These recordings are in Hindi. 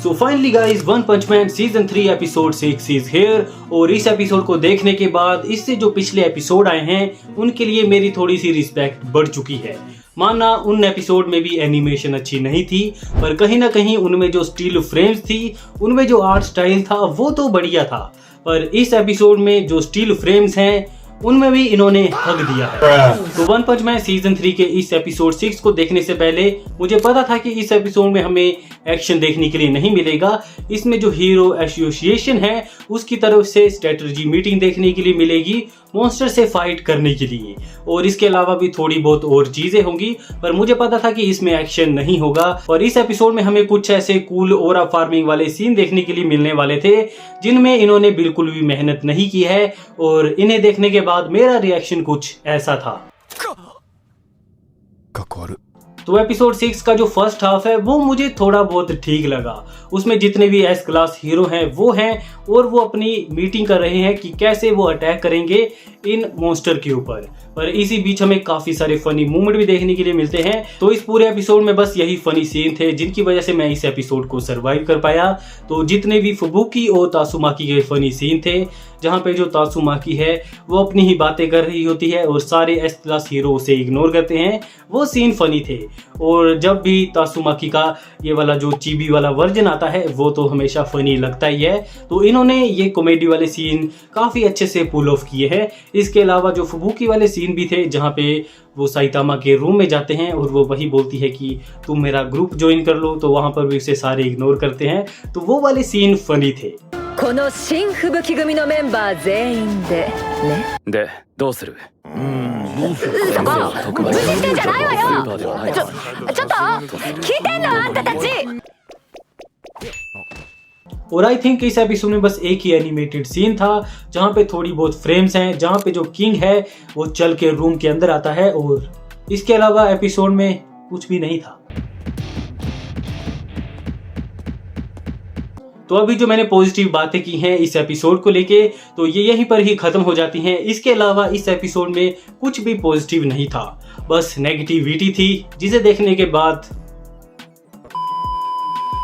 So finally guys, One Punch Man season 3 episode 6 is here. और इस एपिसोड को देखने के बाद इससे जो पिछले एपिसोड आए हैं उनके लिए मेरी थोड़ी सी रिस्पेक्ट बढ़ चुकी है। माना उन एपिसोड में भी एनिमेशन अच्छी नहीं थी, पर कहीं ना कहीं उनमें जो स्टील फ्रेम्स थी, उनमें जो आर्ट स्टाइल था वो तो बढ़िया था। पर इस एपिसोड में जो स्टील फ्रेम्स हैं उनमें भी इन्होंने हक दिया है। तो वन पंच मैन सीजन 3 के इस एपिसोड 6 को देखने से पहले मुझे पता था कि इस एपिसोड में हमें एक्शन देखने के लिए नहीं मिलेगा। इसमें जो हीरो एसोसिएशन है उसकी तरफ से स्ट्रेटजी मीटिंग देखने के लिए मिलेगी, मॉन्स्टर से फाइट करने के लिए, और इसके अलावा भी थोड़ी बहुत और चीजें होंगी। पर मुझे पता था कि इसमें एक्शन नहीं होगा। और इस एपिसोड में हमें कुछ ऐसे कूल ओरा फार्मिंग वाले सीन देखने के लिए मिलने वाले थे जिनमें इन्होंने बिल्कुल भी मेहनत नहीं की है। और इन्हें देखने के बाद मेरा रिएक्शन कुछ ऐसा था। तो एपिसोड 6 का जो फर्स्ट हाफ है वो मुझे थोड़ा बहुत ठीक लगा। उसमें जितने भी एस क्लास हीरो हैं वो हैं, और वो अपनी मीटिंग कर रहे हैं कि कैसे वो अटैक करेंगे इन मॉन्स्टर के ऊपर। पर इसी बीच हमें काफी सारे फनी मूवमेंट भी देखने के लिए मिलते हैं। तो इस पूरे एपिसोड में बस यही फनी सीन थे जिनकी वजह से मैं इस एपिसोड को सरवाइव कर पाया। तो जितने भी फुबुकी और तासुमाकी के फनी सीन थे, जहाँ पे जो तासुमाकी है वो अपनी ही बातें कर रही होती है और सारे एस क्लास हीरो उसे इग्नोर करते हैं, वो सीन फनी थे। और जब भी तासुमाकी का ये वाला जो चिबी वाला वर्जन आता है वो तो हमेशा फनी लगता ही है। तो इन्होंने ये कॉमेडी वाले सीन काफ़ी अच्छे से पुल ऑफ किए हैं। इसके अलावा जो फुबुकी वाले सीन भी थे जहाँ पे वो साइतामा के रूम में जाते हैं और वो वही बोलती है कि तुम मेरा ग्रुप ज्वाइन कर लो, तो वहाँ पर भी उसे सारे इग्नोर करते हैं। तो वो वाले सीन फनी थे। この新吹雪組のメンバー全員でね。でどうする？そこ無視してんじゃないわよ。ちょっと聞いてんのあんたたち。और आई थिंक इस एपिसोड में बस एक ही एनिमेटेड सीन था जहाँ पे थोड़ी बहुत फ्रेम्स हैं, जहाँ पे जो किंग है वो चल के रूम के अंदर आता है, और इसके अलावा एपिसोड में कुछ भी नहीं था। तो अभी जो मैंने पॉजिटिव बातें की हैं इस एपिसोड को लेके, तो ये यहीं पर ही खत्म हो जाती हैं। इसके अलावा इस एपिसोड में कुछ भी पॉजिटिव नहीं था, बस नेगेटिविटी थी, जिसे देखने के बाद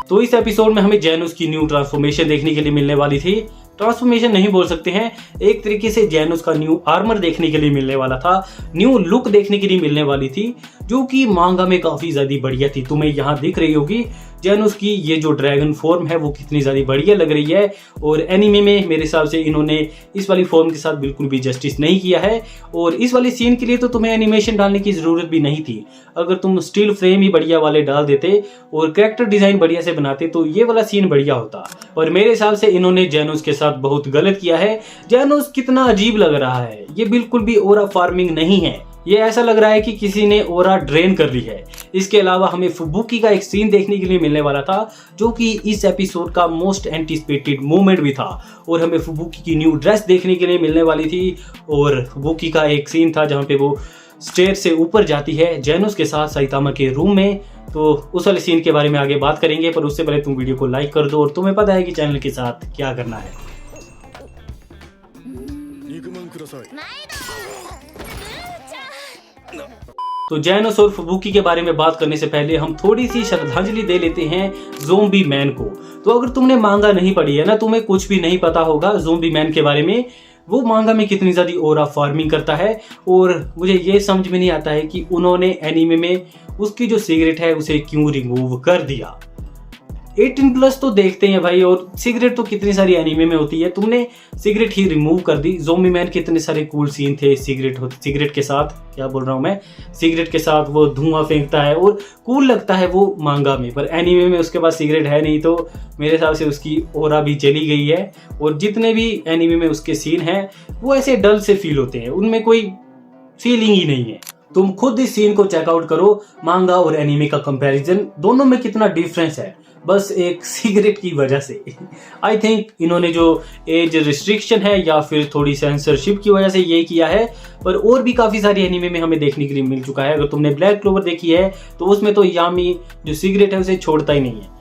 तो इस एपिसोड में हमें जेनोस की न्यू ट्रांसफॉर्मेशन देखने के लिए मिलने वाली थी। ट्रांसफॉर्मेशन नहीं बोल सकते हैं, एक तरीके से जेनोस का न्यू आर्मर देखने के लिए मिलने वाला था, न्यू लुक देखने के लिए मिलने वाली थी, जो कि मांगा में काफी ज्यादा बढ़िया थी। तुम्हें यहाँ दिख रही होगी जेनोस की ये जो ड्रैगन फॉर्म है वो कितनी ज्यादा बढ़िया लग रही है। और एनिमे में मेरे हिसाब से इन्होंने इस वाली फॉर्म के साथ बिल्कुल भी जस्टिस नहीं किया है। और इस वाले सीन के लिए तो तुम्हें एनिमेशन डालने की जरूरत भी नहीं थी। अगर तुम स्टील फ्रेम ही बढ़िया वाले डाल देते और कैरेक्टर डिजाइन बढ़िया से बनाते तो ये वाला सीन बढ़िया होता। और मेरे हिसाब से इन्होंने जेनोस के साथ बहुत गलत किया है। जेनोस कितना अजीब लग रहा है, ये बिल्कुल भी ओरा फार्मिंग नहीं है, ये ऐसा लग रहा है कि किसी ने ओरा ड्रेन कर ली है। इसके अलावा हमें फुबुकी का एक सीन देखने के लिए मिलने वाला था जो कि इस एपिसोड का मोस्ट एंटिसिपेटेड मोमेंट भी था, और हमें फुबुकी की न्यू ड्रेस देखने के लिए मिलने वाली थी। और फुबुकी का एक सीन था जहाँ पे वो स्टेयर से ऊपर जाती है जेनोस के साथ साइतामा के रूम में। तो उस वाले सीन के बारे में आगे बात करेंगे, पर उससे पहले तुम वीडियो को लाइक कर दो और तुम्हें पता है कि चैनल के साथ क्या करना है। तो जेनोस और फुबुकी के बारे में बात करने से पहले हम थोड़ी सी श्रद्धांजलि दे लेते हैं ज़ोंबी मैन को। तो अगर तुमने मांगा नहीं पढ़ी है ना, तुम्हें कुछ भी नहीं पता होगा ज़ोंबी मैन के बारे में। वो मांगा में कितनी ज़्यादा ओरा फार्मिंग करता है, और मुझे ये समझ में नहीं आता है कि उन्होंने एनीमे में उसकी जो सिगरेट है उसे क्यों रिमूव कर दिया। 18+ तो देखते हैं भाई, और सिगरेट तो कितनी सारी एनीमे में होती है, तुमने सिगरेट ही रिमूव कर दी। ज़ोंबी मैन के इतने सारे कूल सीन थे सिगरेट के साथ, क्या बोल रहा हूँ मैं, सिगरेट के साथ वो धुआं फेंकता है और कूल लगता है वो मांगा में। पर एनीमे में उसके पास सिगरेट है नहीं, तो मेरे हिसाब से उसकी ओरा भी चली गई है। और जितने भी एनीमे में उसके सीन हैं वो ऐसे डल से फील होते हैं, उनमें कोई फीलिंग ही नहीं है। तुम खुद इस सीन को चेकआउट करो, मांगा और एनीमे का कंपैरिजन, दोनों में कितना डिफरेंस है, बस एक सिगरेट की वजह से। आई थिंक इन्होंने जो एज रिस्ट्रिक्शन है या फिर थोड़ी सेंसरशिप की वजह से ये किया है। पर और भी काफ़ी सारी एनीमे में हमें देखने के लिए मिल चुका है। अगर तुमने ब्लैक क्लोवर देखी है तो उसमें तो यामी जो सिगरेट है उसे छोड़ता ही नहीं है।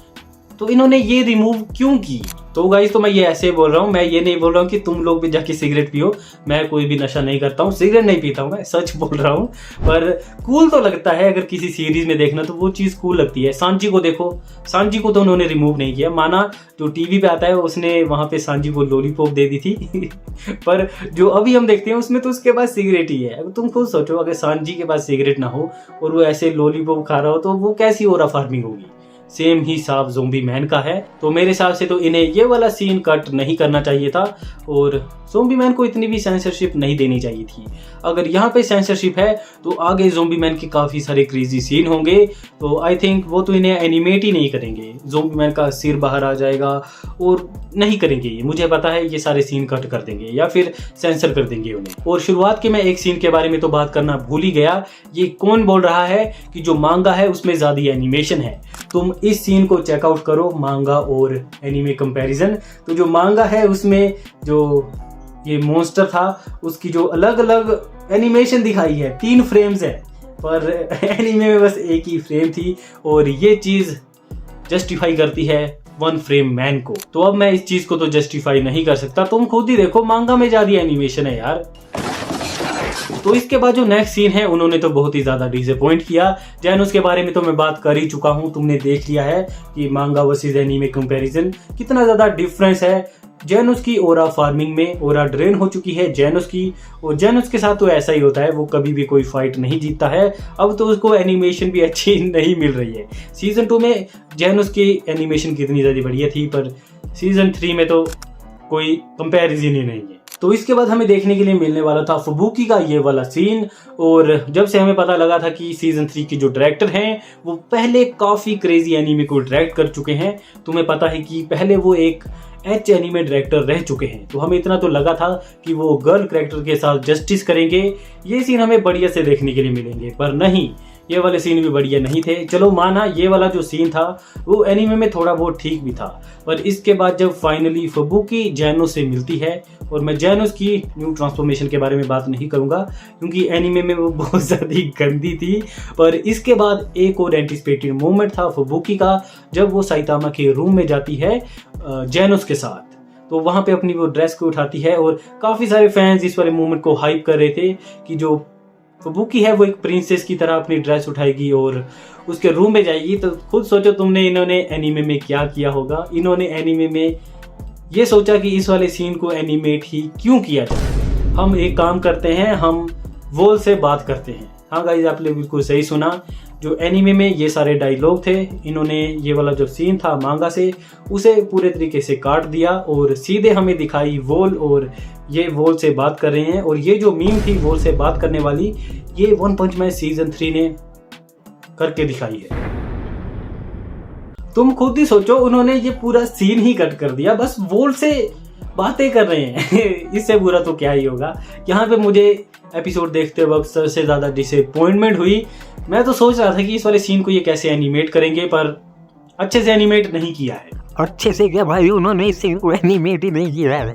तो इन्होंने ये रिमूव क्यों की? तो गाइस तो मैं ये ऐसे बोल रहा हूँ, मैं ये नहीं बोल रहा हूँ कि तुम लोग भी जाके सिगरेट पियो। मैं कोई भी नशा नहीं करता हूँ, सिगरेट नहीं पीता हूँ, मैं सच बोल रहा हूँ। पर कूल तो लगता है अगर किसी सीरीज में देखना तो वो चीज़ कूल लगती है। सांची को देखो, सांची को तो उन्होंने रिमूव नहीं किया, माना जो टीवी पे आता है उसने वहाँ पे सांची को लॉलीपॉप दे दी थी पर जो अभी हम देखते हैं उसमें तो उसके पास सिगरेट ही है। अब तुम खुद सोचो, अगर सांची के पास सिगरेट ना हो और वो ऐसे लॉलीपॉप खा रहा हो तो वो कैसी ओरा फार्मिंग होगी? सेम ही साफ ज़ोंबी मैन का है। तो मेरे हिसाब से तो इन्हें ये वाला सीन कट नहीं करना चाहिए था और ज़ोंबी मैन को इतनी भी सेंसरशिप नहीं देनी चाहिए थी। अगर यहाँ पे सेंसरशिप है तो आगे ज़ोंबी मैन के काफ़ी सारे क्रेजी सीन होंगे, तो आई थिंक वो तो इन्हें एनिमेट ही नहीं करेंगे। ज़ोंबी मैन का सिर बाहर आ जाएगा और नहीं करेंगे ये, मुझे पता है ये सारे सीन कट कर देंगे या फिर सेंसर कर देंगे उन्हें। और शुरुआत के मैं एक सीन के बारे में तो बात करना भूल ही गया। ये कौन बोल रहा है कि जो मांगा है उसमें ज़्यादा एनिमेशन है? तुम इस सीन को चेकआउट करो, मांगा और एनीमे कंपैरिजन। तो जो मांगा है उसमें जो ये मॉन्स्टर था उसकी जो अलग अलग एनिमेशन दिखाई है 3 फ्रेम्स है, पर एनीमे में बस एक ही फ्रेम थी और ये चीज़ जस्टिफाई करती है 1 फ्रेम मैन को। तो अब मैं इस चीज़ को तो जस्टिफाई नहीं कर सकता, तुम खुद ही देखो, मांगा में ज़्यादा एनिमेशन है यार। तो इसके बाद जो नेक्स्ट सीन है उन्होंने तो बहुत ही ज़्यादा डिसअपॉइंट किया। जैनोस के बारे में तो मैं बात कर ही चुका हूँ, तुमने देख लिया है कि मांगा वर्सेस एनीमे कंपैरिजन कितना ज़्यादा डिफरेंस है। जैनोस की ओरा फार्मिंग में ओरा ड्रेन हो चुकी है जैनोस की, और जैनोस के साथ तो ऐसा ही होता है, वो कभी भी कोई फाइट नहीं जीतता है। अब तो उसको एनिमेशन भी अच्छी नहीं मिल रही है। सीजन 2 में जैनोस की एनिमेशन कितनी ज़्यादा बढ़िया थी, पर सीजन 3 में तो कोई कंपैरिजन ही नहीं है। तो इसके बाद हमें देखने के लिए मिलने वाला था फुबुकी का ये वाला सीन, और जब से हमें पता लगा था कि सीजन 3 के जो डायरेक्टर हैं वो पहले काफ़ी क्रेजी एनीमे को डायरेक्ट कर चुके हैं। तुम्हें पता है कि पहले वो एक एच एनीमे डायरेक्टर रह चुके हैं, तो हमें इतना तो लगा था कि वो गर्ल कैरेक्टर के साथ जस्टिस करेंगे, ये सीन हमें बढ़िया से देखने के लिए मिलेंगे। पर नहीं, ये वाले सीन भी बढ़िया नहीं थे। चलो माना ये वाला जो सीन था वो एनीमे में थोड़ा बहुत ठीक भी था, पर इसके बाद जब फाइनली फुबुकी जैनोस से मिलती है, और मैं जैनोस की न्यू ट्रांसफॉर्मेशन के बारे में बात नहीं करूंगा क्योंकि एनीमे में वो बहुत ज़्यादा गंदी थी, पर इसके बाद एक और एंटिसिपेटेड मोमेंट था फुबुकी का, जब वो साइतामा के रूम में जाती है जैनोस के साथ। तो वहाँ पे अपनी वो ड्रेस को उठाती है और काफ़ी सारे फैंस इस वाले मोमेंट को हाइप कर रहे थे कि जो फुबुकी है वो एक प्रिंसेस की तरह अपनी ड्रेस उठाएगी और उसके रूम में जाएगी। तो खुद सोचो तुमने इन्होंने एनीमे में क्या किया होगा। इन्होंने एनीमे में ये सोचा कि इस वाले सीन को एनिमेट ही क्यों किया जाए, हम एक काम करते हैं, हम वॉल से बात करते हैं। हाँ गाइस, आपने बिल्कुल सही सुना, जो एनीमे में ये सारे डायलॉग थे इन्होंने ये वाला जो सीन था मांगा से उसे पूरे तरीके से काट दिया और सीधे हमें दिखाई वॉल, और ये वॉल से बात कर रहे हैं। और ये जो मीम थी वॉल से बात करने वाली, ये वन पंच मैन सीजन 3 ने करके दिखाई है। तुम खुद ही सोचो, उन्होंने ये पूरा सीन ही कट कर दिया, बस वॉल से बातें कर रहे हैं इससे बुरा तो क्या ही होगा। यहाँ पे मुझे एपिसोड देखते वक्त सबसे ज़्यादा डिसअपॉइंटमेंट हुई। मैं तो सोच रहा था कि इस वाले सीन को ये कैसे एनिमेट करेंगे, पर अच्छे से एनिमेट नहीं किया है। अच्छे से क्या भाई, उन्होंने इस सीन को एनिमेट ही नहीं किया है।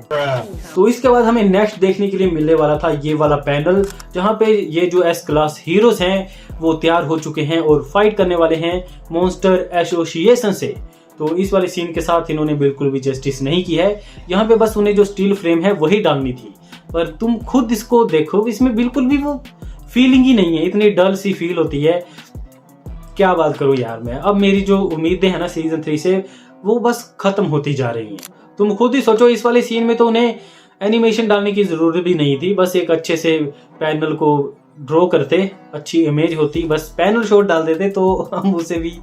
तो इसके बाद हमें नेक्स्ट देखने के लिए मिलने वाला था ये वाला पैनल, जहाँ पे ये जो एस क्लास हीरोज हैं वो तैयार हो चुके हैं और फाइट करने वाले हैं मॉन्स्टर एसोसिएशन से। तो इस वाले सीन के साथ इन्होंने बिल्कुल भी जस्टिस नहीं की है। यहाँ पे बस उन्हें जो स्टील फ्रेम है वही डालनी थी, पर तुम खुद इसको देखो, इसमें बिल्कुल भी वो फीलिंग ही नहीं है, इतनी डल सी फील होती है। क्या बात करूँ यार मैं, अब मेरी जो उम्मीदें हैं ना सीजन 3 से वो बस खत्म होती जा रही हैं। तुम खुद ही सोचो, इस वाले सीन में तो उन्हें एनिमेशन डालने की जरूरत भी नहीं थी, बस एक अच्छे से पैनल को ड्रॉ करते, अच्छी इमेज होती, बस पैनल शॉट डाल देते तो हम उसे भी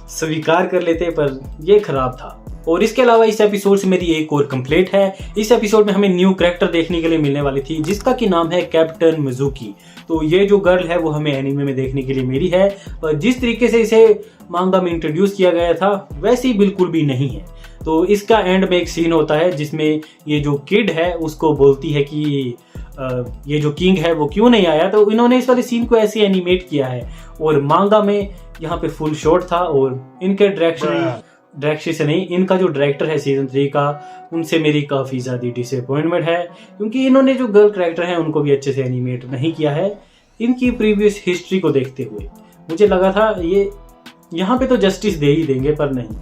स्वीकार कर लेते, पर ये खराब था। और इसके अलावा इस एपिसोड से मेरी एक और कंप्लेंट है। इस एपिसोड में हमें न्यू कैरेक्टर देखने के लिए मिलने वाली थी जिसका की नाम है कैप्टन मिजुकी। तो ये जो गर्ल है वो हमें एनीमे में देखने के लिए मिली है, पर जिस तरीके से इसे मांगा में इंट्रोड्यूस किया गया था वैसी बिल्कुल भी नहीं है। तो इसका एंड में एक सीन होता है जिसमें ये जो किड है उसको बोलती है कि ये जो किंग है वो क्यों नहीं आया। तो इन्होंने इस वाले सीन को ऐसे एनिमेट किया है, और मांगा में यहाँ पे फुल शॉट था, और इनके डायरेक्शन से नहीं, इनका जो डायरेक्टर है सीजन 3 का, उनसे मेरी काफ़ी ज़्यादा डिसअपॉइंटमेंट है, क्योंकि इन्होंने जो गर्ल कैरेक्टर हैं उनको भी अच्छे से एनिमेट नहीं किया है। इनकी प्रीवियस हिस्ट्री को देखते हुए मुझे लगा था ये यहाँ पे तो जस्टिस दे ही देंगे, पर नहीं।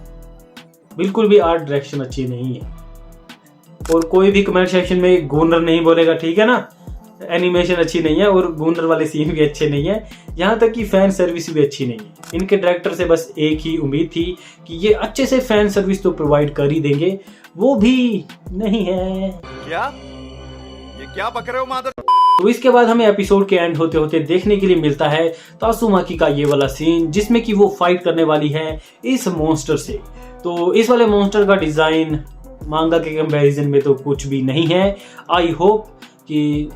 बिल्कुल भी आर्ट डायरेक्शन अच्छी नहीं है। और कोई भी कमेंट सेक्शन में गूनर नहीं बोलेगा, ठीक है ना। एनिमेशन अच्छी नहीं है और गूनर वाले सीन भी अच्छे नहीं है, यहाँ तक कि फैन सर्विस भी अच्छी नहीं है। इनके डायरेक्टर से बस एक ही उम्मीद थी कि ये अच्छे से फैन सर्विस तो प्रोवाइड कर ही देंगे, वो भी नहीं है। ये क्या बक रहे हो मादर। तो इसके बाद हमें एपिसोड के एंड होते होते देखने के लिए मिलता है तासुमाकी का ये वाला सीन, जिसमें कि वो फाइट करने वाली है इस मॉन्स्टर से। तो इस वाले मॉन्स्टर का डिजाइन मांगा के कंपैरिजन में तो कुछ भी नहीं है। आई होप कि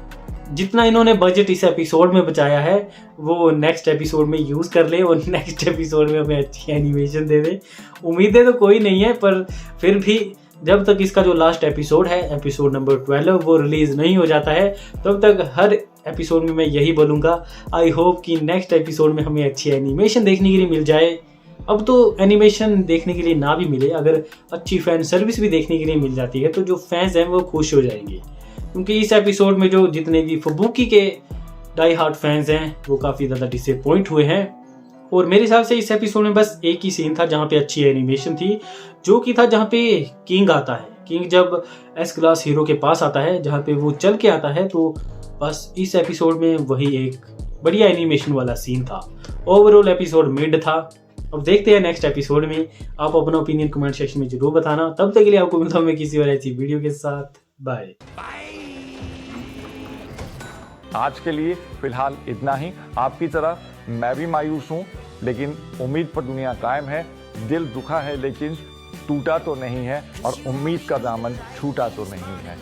जितना इन्होंने बजट इस एपिसोड में बचाया है वो नेक्स्ट एपिसोड में यूज कर ले और नेक्स्ट एपिसोड में हमें अच्छी एनिमेशन दे दे। उम्मीदें तो कोई नहीं है, पर फिर भी जब तक इसका जो लास्ट एपिसोड है, एपिसोड नंबर 12, वो रिलीज नहीं हो जाता है, तब तक हर एपिसोड में मैं यही बोलूँगा, आई होप कि नेक्स्ट एपिसोड में हमें अच्छी एनिमेशन देखने के लिए मिल जाए। अब तो एनिमेशन देखने के लिए ना भी मिले, अगर अच्छी फैन सर्विस भी देखने के लिए मिल जाती है तो जो फैंस हैं वो खुश हो जाएंगे। क्योंकि इस एपिसोड में जो जितने भी फुबुकी के डाई हार्ट फैंस हैं वो काफ़ी ज़्यादा डिसअपॉइंट हुए हैं। और मेरे हिसाब से इस एपिसोड में बस एक ही सीन था जहाँ पे अच्छी एनिमेशन थी, जो कि था जहाँ पे किंग आता है। किंग जब एस क्लास हीरो के पास आता है, जहाँ पे वो चल के आता है, तो बस इस एपिसोड में वही एक बढ़िया एनिमेशन वाला सीन था। ओवरऑल एपिसोड मिड था। अब देखते हैं नेक्स्ट एपिसोड में। आप अपना ओपिनियन कमेंट सेक्शन में जरूर बताना। तब तक के लिए आपको मिलता हूं मैं किसी और ऐसी वीडियो के साथ। बाय। आज के लिए फिलहाल इतना ही। आपकी तरह मैं भी मायूस हूँ, लेकिन उम्मीद पर दुनिया कायम है। दिल दुखा है लेकिन टूटा तो नहीं है, और उम्मीद का दामन छूटा तो नहीं है।